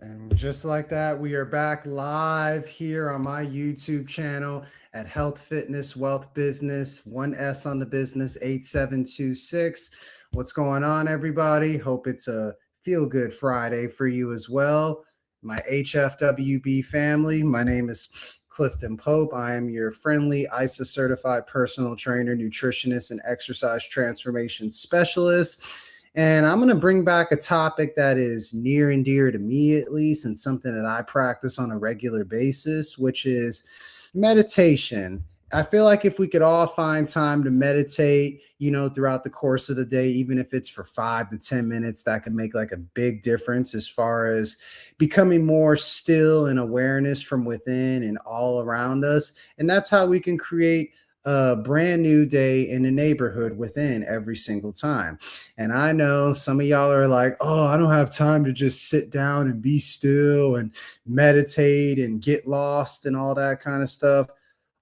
And just like that, we are back live here on my YouTube channel at Health Fitness Wealth Business, 1S on the business, 8726. What's going on, everybody? Hope it's a feel good Friday for you as well. My HFWB family, my name is Clifton Pope. I am your friendly ISA certified personal trainer, nutritionist, and exercise transformation specialist. And I'm going to bring back a topic that is near and dear to me, at least, and something that I practice on a regular basis, which is meditation. I feel like if we could all find time to meditate, throughout the course of the day, even if it's for 5 to 10 minutes, that could make like a big difference as far as becoming more still and awareness from within and all around us. And that's how we can create a brand new day in the neighborhood within every single time. And I know some of y'all are like, oh, I don't have time to just sit down and be still and meditate and get lost and all that kind of stuff.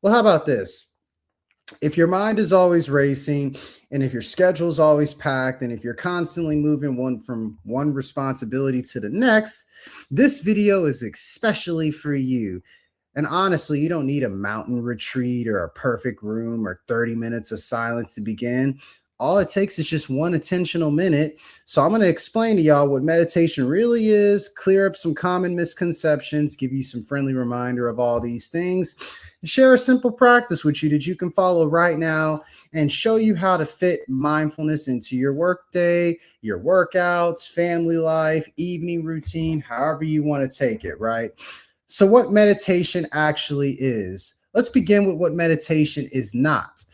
Well, how about this? If your mind is always racing and if your schedule is always packed and if you're constantly moving from one responsibility to the next, this video is especially for you. And honestly, you don't need a mountain retreat or a perfect room or 30 minutes of silence to begin. All it takes is just one attentional minute. So I'm going to explain to y'all what meditation really is, clear up some common misconceptions, give you some friendly reminder of all these things, and share a simple practice with you that you can follow right now and show you how to fit mindfulness into your workday, your workouts, family life, evening routine, however you want to take it, right? So what meditation actually is. Let's begin with what meditation is not.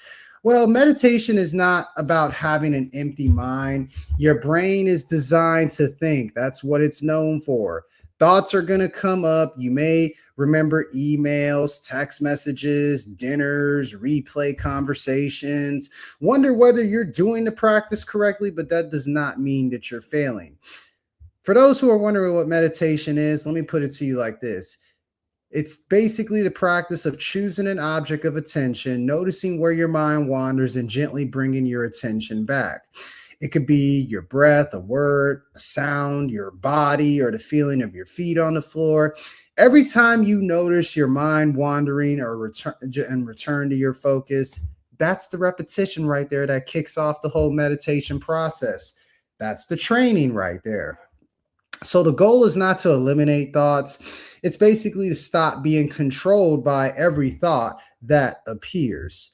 Well, meditation is not about having an empty mind. Your brain is designed to think. That's what it's known for. Thoughts are going to come up. You may remember emails, text messages, dinners, replay conversations, wonder whether you're doing the practice correctly, but that does not mean that you're failing. For those who are wondering what meditation is, let me put it to you like this. It's basically the practice of choosing an object of attention, noticing where your mind wanders, and gently bringing your attention back. It could be your breath, a word, a sound, your body, or the feeling of your feet on the floor. Every time you notice your mind wandering or return to your focus, that's the repetition right there that kicks off the whole meditation process. That's the training right there. So the goal is not to eliminate thoughts. It's basically to stop being controlled by every thought that appears.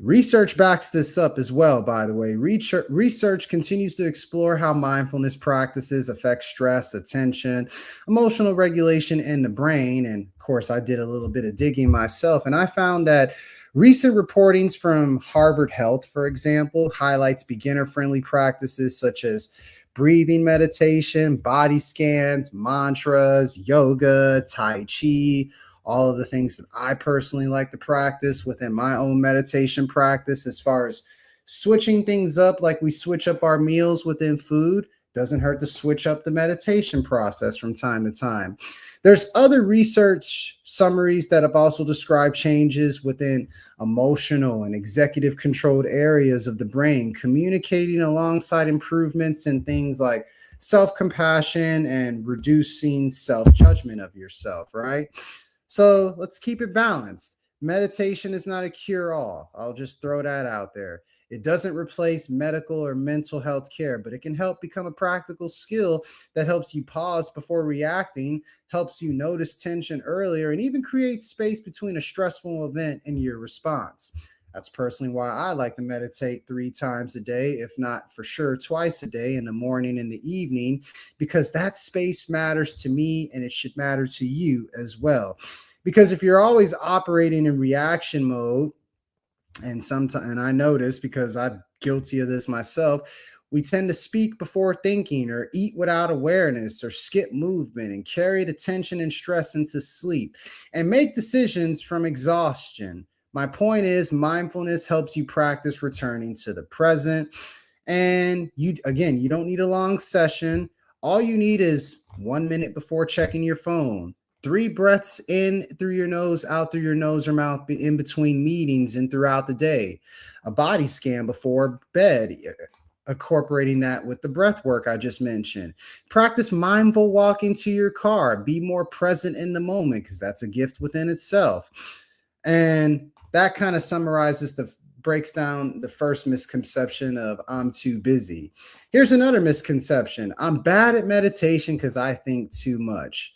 Research backs this up as well, by the way. Research continues to explore how mindfulness practices affect stress, attention, emotional regulation in the brain. And of course, I did a little bit of digging myself, and I found that recent reportings from Harvard Health, for example, highlights beginner-friendly practices such as breathing meditation, body scans, mantras, yoga, tai chi, all of the things that I personally like to practice within my own meditation practice. As far as switching things up, like we switch up our meals within food, doesn't hurt to switch up the meditation process from time to time. There's other research summaries that have also described changes within emotional and executive controlled areas of the brain, communicating alongside improvements in things like self compassion and reducing self judgment of yourself, right? So let's keep it balanced. Meditation is not a cure all. I'll just throw that out there. It doesn't replace medical or mental health care, but it can help become a practical skill that helps you pause before reacting, helps you notice tension earlier, and even create space between a stressful event and your response. That's personally why I like to meditate 3 times a day, if not for sure twice a day, in the morning and the evening, because that space matters to me and it should matter to you as well. Because if you're always operating in reaction mode, and I notice because I'm guilty of this myself, we tend to speak before thinking or eat without awareness or skip movement and carry the tension and stress into sleep and make decisions from exhaustion. My point is, mindfulness helps you practice returning to the present. And you don't need a long session. All you need is 1 minute before checking your phone, 3 breaths in through your nose, out through your nose or mouth in between meetings and throughout the day, a body scan before bed, incorporating that with the breath work I just mentioned. Practice mindful walking to your car. Be more present in the moment because that's a gift within itself. And that kind of summarizes the breaks down the first misconception of I'm too busy. Here's another misconception. I'm bad at meditation because I think too much.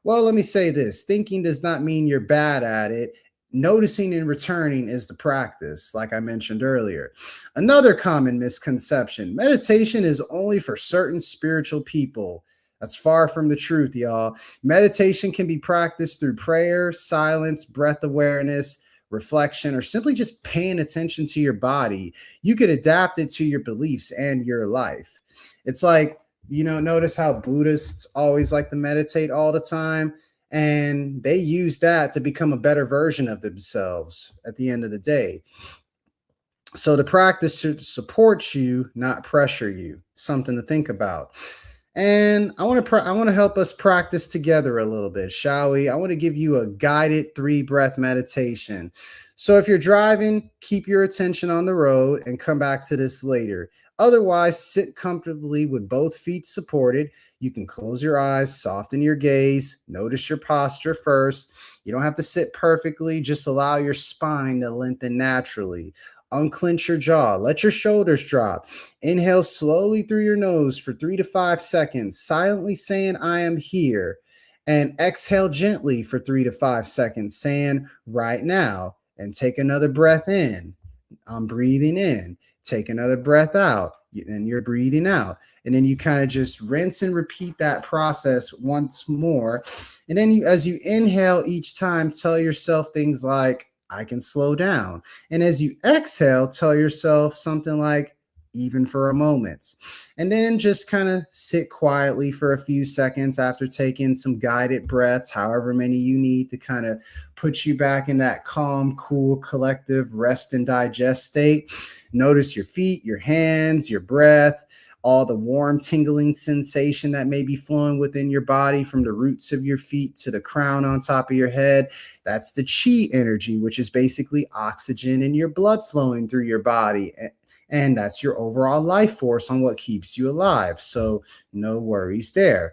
Well, let me say this. Thinking does not mean you're bad at it. Noticing and returning is the practice, like I mentioned earlier. Another common misconception: meditation is only for certain spiritual people. That's far from the truth, y'all. Meditation can be practiced through prayer, silence, breath awareness, reflection, or simply just paying attention to your body. You could adapt it to your beliefs and your life. It's like, notice how Buddhists always like to meditate all the time, and they use that to become a better version of themselves at the end of the day. So the practice should support you, not pressure you. Something to think about. And I want to help us practice together a little bit, shall we? I want to give you a guided 3 breath meditation. So if you're driving, keep your attention on the road and come back to this later. Otherwise, sit comfortably with both feet supported. You can close your eyes, soften your gaze, notice your posture first. You don't have to sit perfectly, just allow your spine to lengthen naturally. Unclench your jaw, let your shoulders drop. Inhale slowly through your nose for 3 to 5 seconds, silently saying, I am here. And exhale gently for 3 to 5 seconds, saying, right now. And take another breath in. I'm breathing in. Take another breath out. And you're breathing out. And then you kind of just rinse and repeat that process once more. And then as you inhale each time, tell yourself things like, I can slow down. And as you exhale, tell yourself something like, even for a moment. And then just kind of sit quietly for a few seconds after taking some guided breaths, however many you need to kind of put you back in that calm, cool, collective rest and digest state. Notice your feet, your hands, your breath, all the warm, tingling sensation that may be flowing within your body from the roots of your feet to the crown on top of your head. That's the chi energy, which is basically oxygen in your blood flowing through your body. And that's your overall life force on what keeps you alive. So no worries there.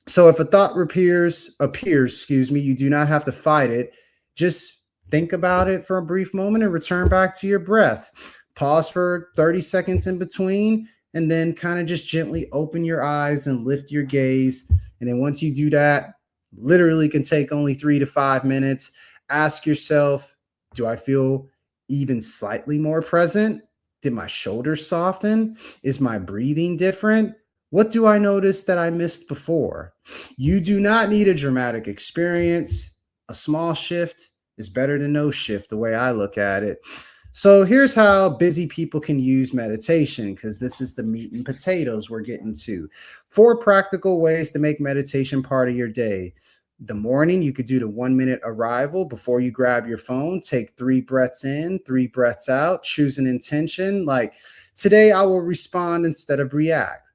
So if a thought appears, you do not have to fight it. Just think about it for a brief moment and return back to your breath. Pause for 30 seconds in between, and then kind of just gently open your eyes and lift your gaze. And then once you do that, literally can take only 3 to 5 minutes. Ask yourself, do I feel even slightly more present? Did my shoulders soften? Is my breathing different? What do I notice that I missed before? You do not need a dramatic experience. A small shift is better than no shift, the way I look at it. So here's how busy people can use meditation, because this is the meat and potatoes we're getting to. 4 practical ways to make meditation part of your day. The morning, you could do the 1-minute arrival before you grab your phone. Take 3 breaths in, 3 breaths out. Choose an intention like, today I will respond instead of react.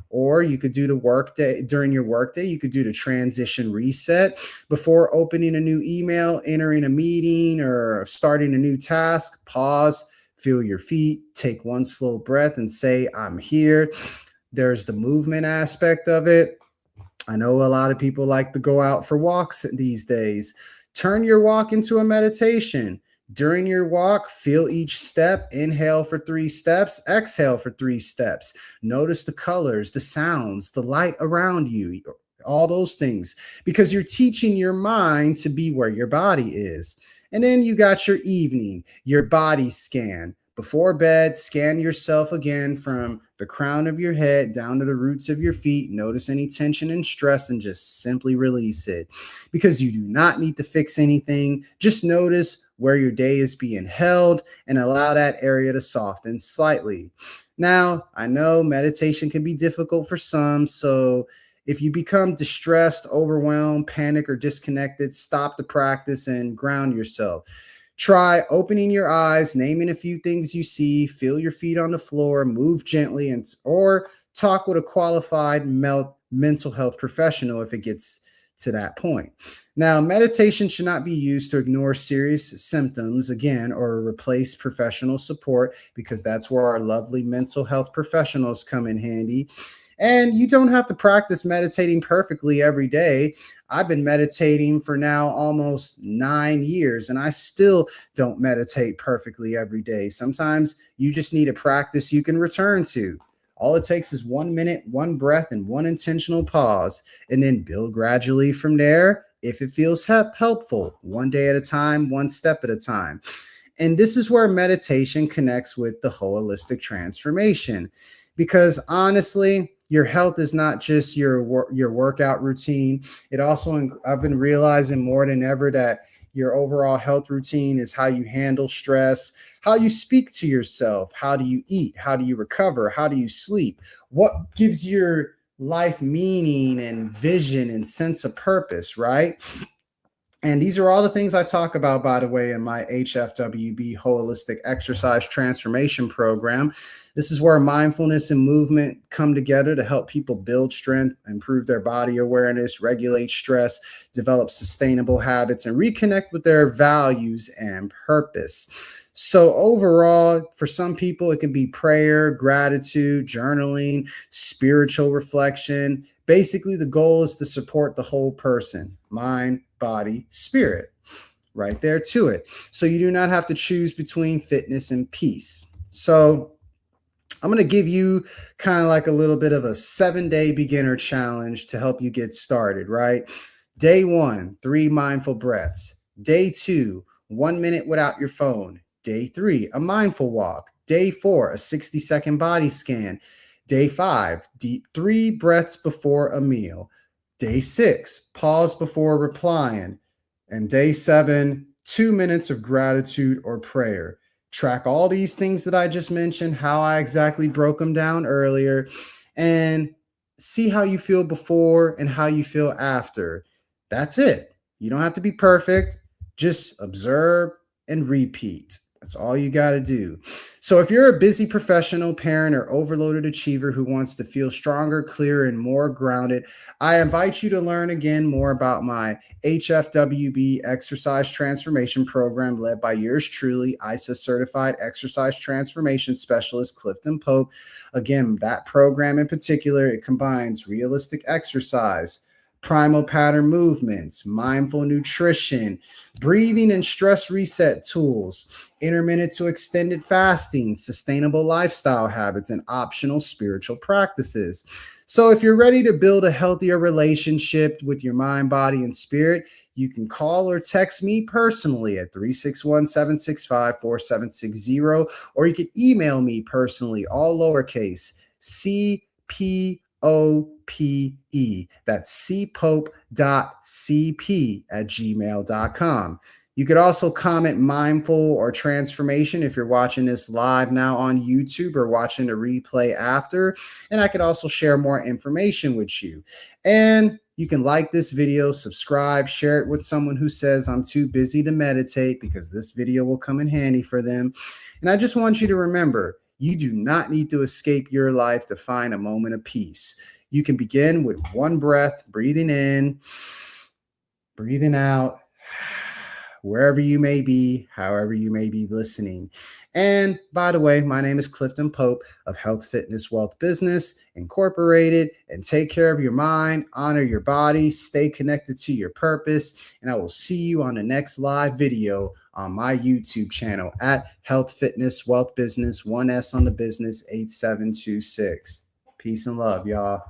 Or you could do the workday during your workday. You could do the transition reset before opening a new email, entering a meeting, or starting a new task. Pause, feel your feet, take 1 slow breath and say, I'm here. There's the movement aspect of it. I know a lot of people like to go out for walks these days. Turn your walk into a meditation. During your walk, feel each step. Inhale for 3 steps, exhale for 3 steps. Notice the colors, the sounds, the light around you, all those things, because you're teaching your mind to be where your body is. And then you got your evening, your body scan. Before bed, scan yourself again from the crown of your head down to the roots of your feet. Notice any tension and stress and just simply release it, because you do not need to fix anything. Just notice where your day is being held and allow that area to soften slightly. Now, I know meditation can be difficult for some, so if you become distressed, overwhelmed, panicked, or disconnected, stop the practice and ground yourself. Try opening your eyes, naming a few things you see, feel your feet on the floor, move gently, or talk with a qualified mental health professional if it gets to that point. Now, meditation should not be used to ignore serious symptoms again or replace professional support, because that's where our lovely mental health professionals come in handy. And you don't have to practice meditating perfectly every day. I've been meditating for now almost 9 years, and I still don't meditate perfectly every day. Sometimes you just need a practice you can return to. All it takes is 1 minute, one breath, and one intentional pause, and then build gradually from there if it feels helpful, one day at a time, one step at a time. And this is where meditation connects with the holistic transformation. Because honestly, your health is not just your workout routine. It also, I've been realizing more than ever that your overall health routine is how you handle stress, how you speak to yourself, how do you eat, how do you recover, how do you sleep, what gives your life meaning and vision and sense of purpose, right? And these are all the things I talk about, by the way, in my HFWB Holistic Exercise Transformation Program. This is where mindfulness and movement come together to help people build strength, improve their body awareness, regulate stress, develop sustainable habits, and reconnect with their values and purpose. So overall, for some people, it can be prayer, gratitude, journaling, spiritual reflection. Basically, the goal is to support the whole person, mind, body, spirit, right there to it. So you do not have to choose between fitness and peace. So I'm going to give you kind of like a little bit of a 7-day beginner challenge to help you get started, right? Day 1, 3 mindful breaths. Day 2, 1 minute without your phone. Day 3, a mindful walk. Day 4, a 60-second body scan. Day 5, 3 breaths before a meal. Day 6, pause before replying. And day 7, 2 minutes of gratitude or prayer. Track all these things that I just mentioned, how I exactly broke them down earlier, and see how you feel before and how you feel after. That's it. You don't have to be perfect. Just observe and repeat. That's all you got to do. So if you're a busy professional, parent, or overloaded achiever who wants to feel stronger, clearer, and more grounded, I invite you to learn again more about my HFWB Exercise Transformation Program led by yours truly, ISA Certified Exercise Transformation Specialist Clifton Pope. Again, that program in particular, it combines realistic exercise, primal pattern movements, mindful nutrition, breathing and stress reset tools, intermittent to extended fasting, sustainable lifestyle habits, and optional spiritual practices. So if you're ready to build a healthier relationship with your mind, body, and spirit, you can call or text me personally at 361-765-4760, or you can email me personally, all lowercase, CPOPE. That's cpope.cp@gmail.com. You could also comment mindful or transformation if you're watching this live now on YouTube or watching the replay after. And I could also share more information with you. And you can like this video, subscribe, share it with someone who says I'm too busy to meditate, because this video will come in handy for them. And I just want you to remember, you do not need to escape your life to find a moment of peace. You can begin with one breath, breathing in, breathing out, wherever you may be, however you may be listening. And by the way, my name is Clifton Pope of Health, Fitness, Wealth Business Incorporated. And take care of your mind, honor your body, stay connected to your purpose. And I will see you on the next live video on my YouTube channel at Health, Fitness, Wealth Business, 1S on the business, 8726. Peace and love, y'all.